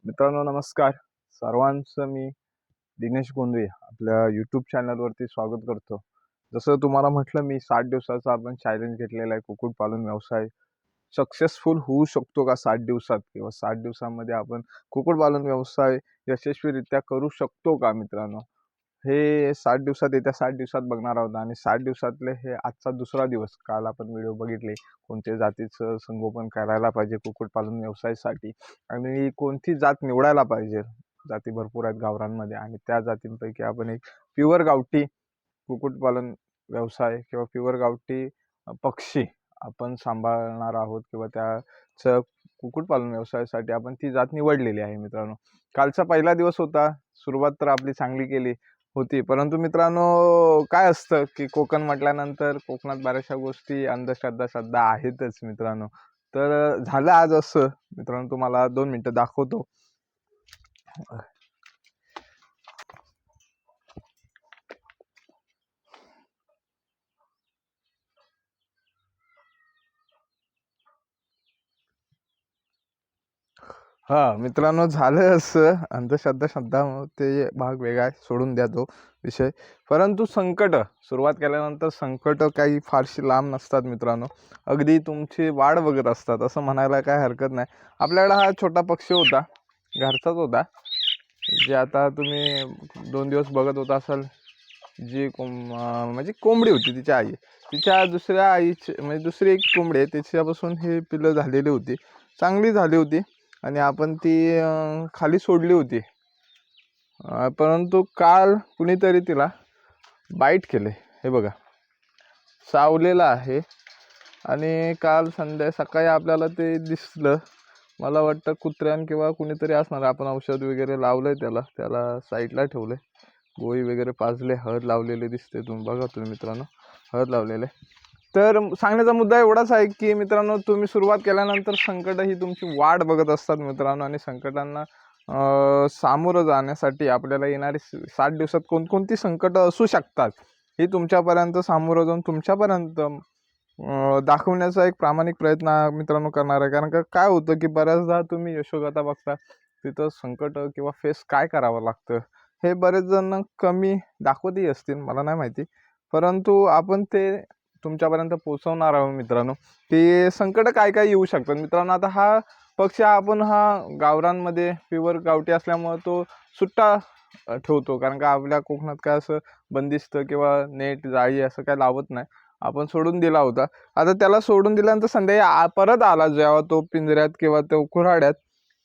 मित्रांनो नमस्कार. सर्वांचं मी दिनेश गोंदवे आपल्या यूट्यूब चॅनलवरती स्वागत करतो. जसं तुम्हाला म्हटलं मी 60 दिवसाचा आपण चॅलेंज घेतलेला आहे. कुक्कुटपालन व्यवसाय सक्सेसफुल होऊ शकतो का 60 दिवसात किंवा 60 दिवसांमध्ये आपण कुक्कुटपालन व्यवसाय यशस्वीरित्या करू शकतो का मित्रांनो? हे 60 दिवसात येत्या 60 दिवसात बघणार आहोत आणि 60 दिवसातले हे आजचा दुसरा दिवस. काल आपण व्हिडिओ बघितले कोणत्या जातीचं संगोपन करायला पाहिजे कुक्कुटपालन व्यवसायासाठी आणि कोणती जात निवडायला पाहिजे. जाती भरपूर आहेत गावरांमध्ये आणि त्या जातींपैकी आपण एक प्युअर गावठी कुक्कुटपालन व्यवसाय किंवा प्युअर गावठी पक्षी आपण सांभाळणार आहोत किंवा त्याचं कुक्कुटपालन व्यवसायासाठी आपण ती जात निवडलेली आहे मित्रांनो. कालचा पहिला दिवस होता. सुरुवात तर आपली चांगली केली होती, परंतु मित्रांनो काय असतं की कोकण म्हटल्यानंतर कोकणात बऱ्याचशा गोष्टी अंधश्रद्धा आहेतच मित्रांनो. तर झालं आज असं मित्रांनो, तुम्हाला 2 मिनिटं दाखवतो. हा मित्रांनो, झालं असं अंधश्रद्धा ते भाग वेगळा आहे, सोडून द्या तो विषय. परंतु संकट सुरुवात केल्यानंतर संकट काही फारशी लांब नसतात मित्रांनो. अगदी तुमची वाढ बघत असतात असं म्हणायला काय हरकत नाही. आपल्याकडे हा छोटा पक्षी होता, घरचाच होता, जे आता तुम्ही 2 दिवस बघत होता असाल. जी म्हणजे कोंबडी होती, तिच्या आई, तिच्या दुसऱ्या आईची म्हणजे दुसरी एक कोंबडी आहे त्याच्यापासून हे पिल्लं झालेली होती, चांगली झाली होती आणि आपण ती खाली सोडली होती. परंतु काल कुणीतरी तिला बाईट केले. हे बघा, चावलेलं आहे आणि काल सकाळी आपल्याला ते दिसलं. मला वाटतं कुत्र्यान किंवा कुणीतरी असणार. आपण औषध वगैरे लावलंय त्याला साईडला ठेवलंय, गोळी वगैरे पाजले, हळद लावलेले दिसते. बघा तुम्ही मित्रांनो, हळद लावलेले. तर सांगण्याचा मुद्दा एवढाच आहे की मित्रांनो, तुम्ही सुरुवात केल्यानंतर संकट ही तुमची वाट बघत असतात मित्रांनो. आणि संकटांना सामोरं जाण्यासाठी आपल्याला येणारी 60 दिवसात कोणकोणती संकट असू शकतात ही तुमच्यापर्यंत सामोरं जाऊन तुमच्यापर्यंत दाखवण्याचा एक प्रामाणिक प्रयत्न मित्रांनो करणार आहे. कारण का काय होतं की बऱ्याचदा तुम्ही यशोगाथा बघता, तिथं संकट किंवा फेस काय करावं लागतं हे बरेच जण कमी दाखवतही असतील, मला नाही माहिती. परंतु आपण ते तुमच्यापर्यंत पोहोचवणार आहोत मित्रांनो, की संकट काय काय येऊ शकतात मित्रांनो. आता हा पक्षी आपण हा गावरांमध्ये प्युअर गावठी असल्यामुळे तो सुट्टा ठेवतो, कारण का आपल्या कोकणात काय असं बंदिस्त किंवा नेट जाळी असं काय लावत नाही. आपण सोडून दिला होता. आता त्याला सोडून दिल्यानंतर संध्याकाळी परत आला, जेव्हा तो पिंजऱ्यात किंवा तो कुऱ्हाड्यात,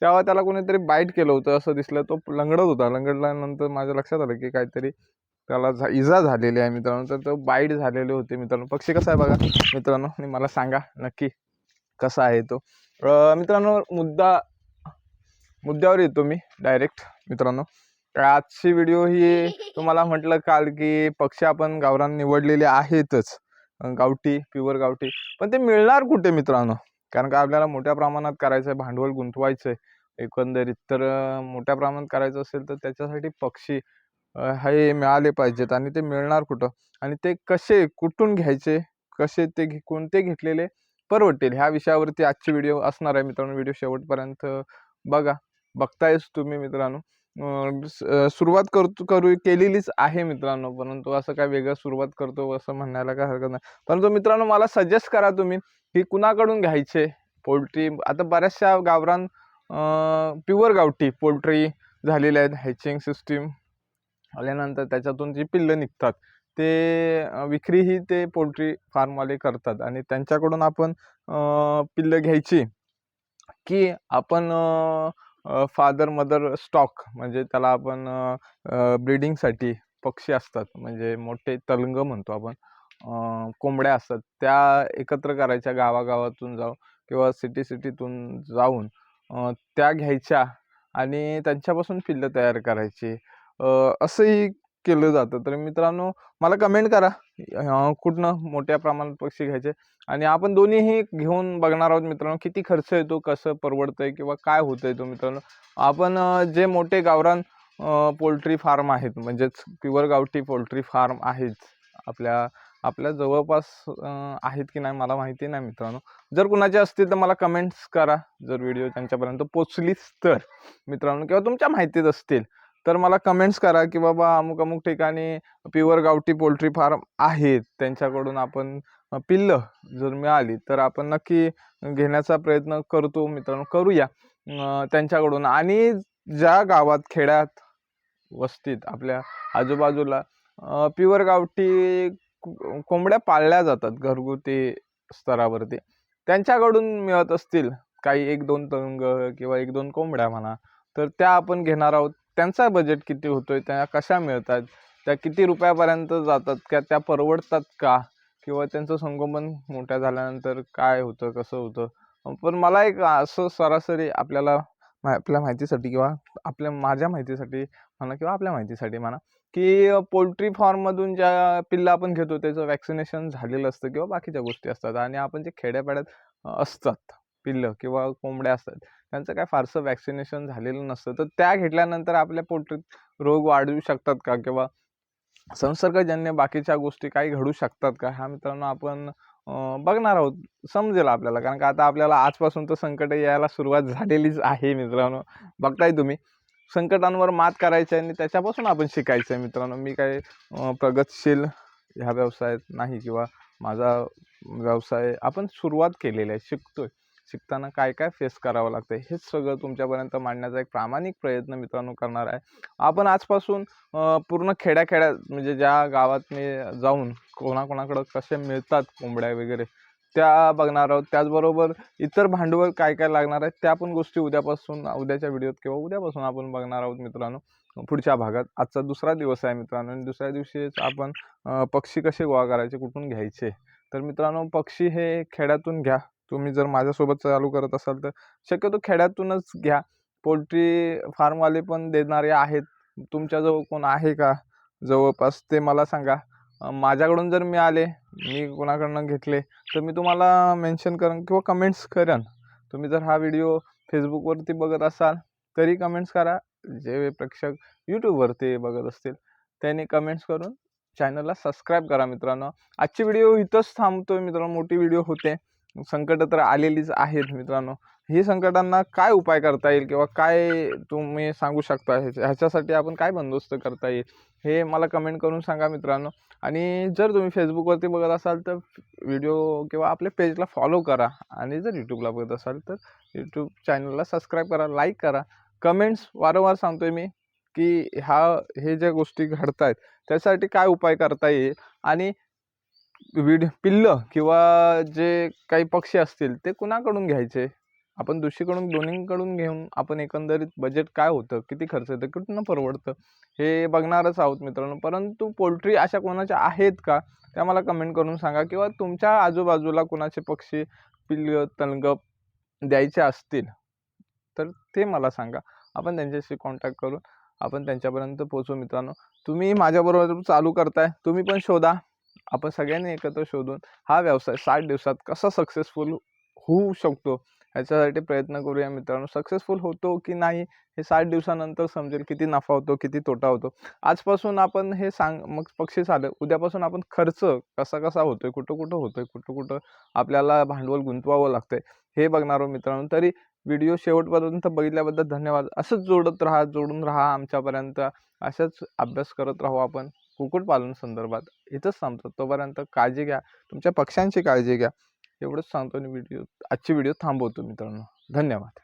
तेव्हा त्याला कोणीतरी बाईट केलं होतं असं दिसलं. तो लंगडत होता. लंगडल्यानंतर माझ्या लक्षात आलं की काहीतरी त्याला इजा झालेली आहे मित्रांनो. तर तो बाईट झालेले होते मित्रांनो. पक्षी कसा आहे बघा मित्रांनो आणि मला सांगा नक्की कसा आहे तो. मित्रांनो मुद्द्यावर येतो मी डायरेक्ट मित्रांनो. आजची व्हिडिओ ही तुम्हाला म्हटलं काल की पक्षी आपण गावरान निवडलेले आहेतच, गावठी प्युअर गावठी, पण ते मिळणार कुठे मित्रांनो? कारण का आपल्याला मोठ्या प्रमाणात करायचं आहे, भांडवल गुंतवायचं आहे एकंदरीत. तर मोठ्या प्रमाणात करायचं असेल तर त्याच्यासाठी पक्षी हे मिळाले पाहिजेत. आणि ते मिळणार कुठं आणि ते कसे कुठून घ्यायचे, कसे ते कोणते घेतलेले परवडतील, ह्या विषयावरती आजची व्हिडिओ असणार आहे मित्रांनो. व्हिडिओ शेवटपर्यंत बघा. बघतायच तुम्ही मित्रांनो. सुरुवात केलेलीच आहे मित्रांनो, परंतु असं काय वेगळं सुरुवात करतो असं म्हणायला काय हरकत नाही. परंतु मित्रांनो मला सजेस्ट करा तुम्ही की कुणाकडून घ्यायचे पोल्ट्री. आता बऱ्याचशा गावरान प्युअर गावठी पोल्ट्री झालेल्या आहेत. हॅचिंग सिस्टीम आल्यानंतर त्याच्यातून जी पिल्लं निघतात ते विक्रीही ते पोल्ट्री फार्मवाले करतात आणि त्यांच्याकडून आपण पिल्लं घ्यायची की आपण फादर मदर स्टॉक म्हणजे त्याला आपण ब्रीडिंगसाठी पक्षी असतात, म्हणजे मोठे तलंग म्हणतो आपण, कोंबड्या असतात, त्या एकत्र करायच्या गावागावातून जाऊन किंवा सिटीतून जाऊन त्या घ्यायच्या आणि त्यांच्यापासून पिल्लं तयार करायची. असंही केलं जातं. तर मित्रांनो मला कमेंट करा कुठनं मोठ्या प्रमाणात पक्षी घ्यायचे आणि आपण दोन्हीही घेऊन बघणार आहोत मित्रांनो. किती खर्च येतो, कसं परवडतंय किंवा काय होतंय तो मित्रांनो. आपण जे मोठे गावरान पोल्ट्री फार्म आहेत, म्हणजेच प्युअर गावठी पोल्ट्री फार्म आहेत आपल्या आपल्या जवळपास आहेत की नाही मला माहिती नाही मित्रांनो. जर कुणाचे असतील तर मला कमेंट्स करा, जर व्हिडिओ त्यांच्यापर्यंत पोचलीच तर मित्रांनो, किंवा तुमच्या माहितीत असतील तर मला कमेंट्स करा की बाबा अमुक अमुक ठिकाणी प्युअर गावठी पोल्ट्री फार्म आहेत, त्यांच्याकडून आपण पिल्लं जर मिळाली तर आपण नक्की घेण्याचा प्रयत्न करतो मित्रांनो, करूया त्यांच्याकडून. आणि ज्या गावात खेड्यात वस्तीत आपल्या आजूबाजूला प्युअर गावठी कोंबड्या पाळल्या जातात घरगुती स्तरावरती, त्यांच्याकडून मिळत असतील काही 1-2 तंग किंवा 1-2 कोंबड्या म्हणा, तर त्या आपण घेणार आहोत. त्यांचा बजेट किती होतोय, त्या कशा मिळतात, त्या किती रुपयापर्यंत जातात, त्या परवडतात का, किंवा त्यांचं संगोपन मोठ्या झाल्यानंतर काय होतं, कसं होतं. पण मला एक असं सरासरी आपल्या माहितीसाठी किंवा माझ्या माहितीसाठी म्हणा किंवा आपल्या माहितीसाठी म्हणा, की पोल्ट्री फार्ममधून ज्या पिल्लं आपण घेतो त्याचं वॅक्सिनेशन झालेलं असतं किंवा बाकीच्या गोष्टी असतात. आणि आपण जे खेड्यापाड्यात असतात पिल्लं किंवा कोंबड्या असतात, त्यांचं काय फारसं वॅक्सिनेशन झालेलं नसतं. तर त्या घेतल्यानंतर आपल्या पोल्ट्रीत रोग वाढू शकतात का, किंवा संसर्गजन्य बाकीच्या गोष्टी काही घडू शकतात का, हा मित्रांनो आपण बघणार आहोत. समजेल आपल्याला, कारण का आता आपल्याला आजपासून तर संकट यायला सुरुवात झालेलीच आहे मित्रांनो. बघताय तुम्ही, संकटांवर मात करायचं आहे आणि त्याच्यापासून आपण शिकायचं आहे मित्रांनो. मी काही प्रगतशील ह्या व्यवसायात नाही, किंवा माझा व्यवसाय आपण सुरुवात केलेली आहे, शिकतोय. शिकताना काय काय फेस करावं लागतं हेच सगळं तुमच्यापर्यंत मांडण्याचा एक प्रामाणिक प्रयत्न मित्रांनो करणार आहे. आपण आजपासून पूर्ण खेड्याखेड्यात, म्हणजे ज्या गावात मी जाऊन कोणाकोणाकडं कसे मिळतात कोंबड्या वगैरे त्या बघणार आहोत. त्याचबरोबर इतर भांडवल काय काय लागणार आहे त्या पण गोष्टी उद्याच्या व्हिडिओत किंवा उद्यापासून आपण बघणार आहोत मित्रांनो, पुढच्या भागात. आजचा दुसरा दिवस आहे मित्रांनो, आणि दुसऱ्या दिवशीच आपण पक्षी कसे गोळा करायचे, कुठून घ्यायचे. तर मित्रांनो, पक्षी हे खेड्यातून घ्या. तुम्ही जर माझ्यासोबत चालू करत असाल तर शक्यतो खेड्यातूनच घ्या. पोल्ट्री फार्मवाले पण देणारे आहेत. तुमच्याजवळ कोण आहे का जवळपास ते मला सांगा. माझ्याकडून जर मिळाले, मी कोणाकडनं घेतले, तर मी तुम्हाला मेन्शन करेन किंवा कमेंट्स करेन. तुम्ही जर हा व्हिडिओ फेसबुकवरती बघत असाल तरी कमेंट्स करा. जे प्रेक्षक यूट्यूबवरती बघत असतील त्यांनी कमेंट्स करून चॅनलला सबस्क्राईब करा मित्रांनो. आजची व्हिडिओ इथंच थांबतोय मित्रांनो. मोठी व्हिडिओ होते, संकट तर आलेलीच आहेत मित्रांनो. ही संकटांना काय उपाय करता येईल किंवा काय तुम्ही सांगू शकता, ह्याच्यासाठी आपण काय बंदोबस्त करता येईल हे मला कमेंट करून सांगा मित्रांनो. आणि जर तुम्ही फेसबुकवरती बघत असाल तर व्हिडिओ किंवा आपल्या पेजला फॉलो करा. आणि जर यूट्यूबला बघत असाल तर यूट्यूब चॅनलला सबस्क्राईब करा, लाईक करा. कमेंट्स वारंवार सांगतोय मी की हे ज्या गोष्टी घडत आहेत त्यासाठी काय उपाय करता येईल. आणि पिल्लं किंवा जे काही पक्षी असतील ते कुणाकडून घ्यायचे, आपण दोन्हीकडून घेऊन आपण एकंदरीत बजेट काय होतं, किती खर्च येतं, कुठनं परवडतं हे बघणारच आहोत मित्रांनो. परंतु पोल्ट्री अशा कोणाच्या आहेत का त्या मला कमेंट करून सांगा. किंवा तुमच्या आजूबाजूला कुणाचे पक्षी पिल्लं तणगं द्यायचे असतील तर ते मला सांगा. आपण त्यांच्याशी कॉन्टॅक्ट करून आपण त्यांच्यापर्यंत पोहोचू मित्रांनो. तुम्ही माझ्याबरोबर चालू करताय, तुम्ही पण शोधा. आपण सगळ्यांनी एकत्र शोधून हा व्यवसाय 60 दिवसात कसा सक्सेसफुल होऊ शकतो ह्याच्यासाठी प्रयत्न करूया मित्रांनो. सक्सेसफुल होतो की नाही हे 60 दिवसानंतर समजेल, किती नफा होतो, किती तोटा होतो. आजपासून आपण हे मग पक्षी झालं, उद्यापासून आपण खर्च कसा कसा होतोय, कुठं होतोय, कुठं आपल्याला भांडवल गुंतवावं लागतंय हे बघणार आहोत मित्रांनो. तरी व्हिडिओ शेवटपर्यंत बघितल्याबद्दल धन्यवाद. असंच जोडून राहा आमच्यापर्यंत. असाच अभ्यास करत राहू आपण कुक्कुटपालन संदर्भात. इथंच थांबतो. तोपर्यंत काळजी घ्या, तुमच्या पक्ष्यांची काळजी घ्या. एवढंच सांगतो आणि आजची व्हिडिओ थांबवतो मित्रांनो. धन्यवाद.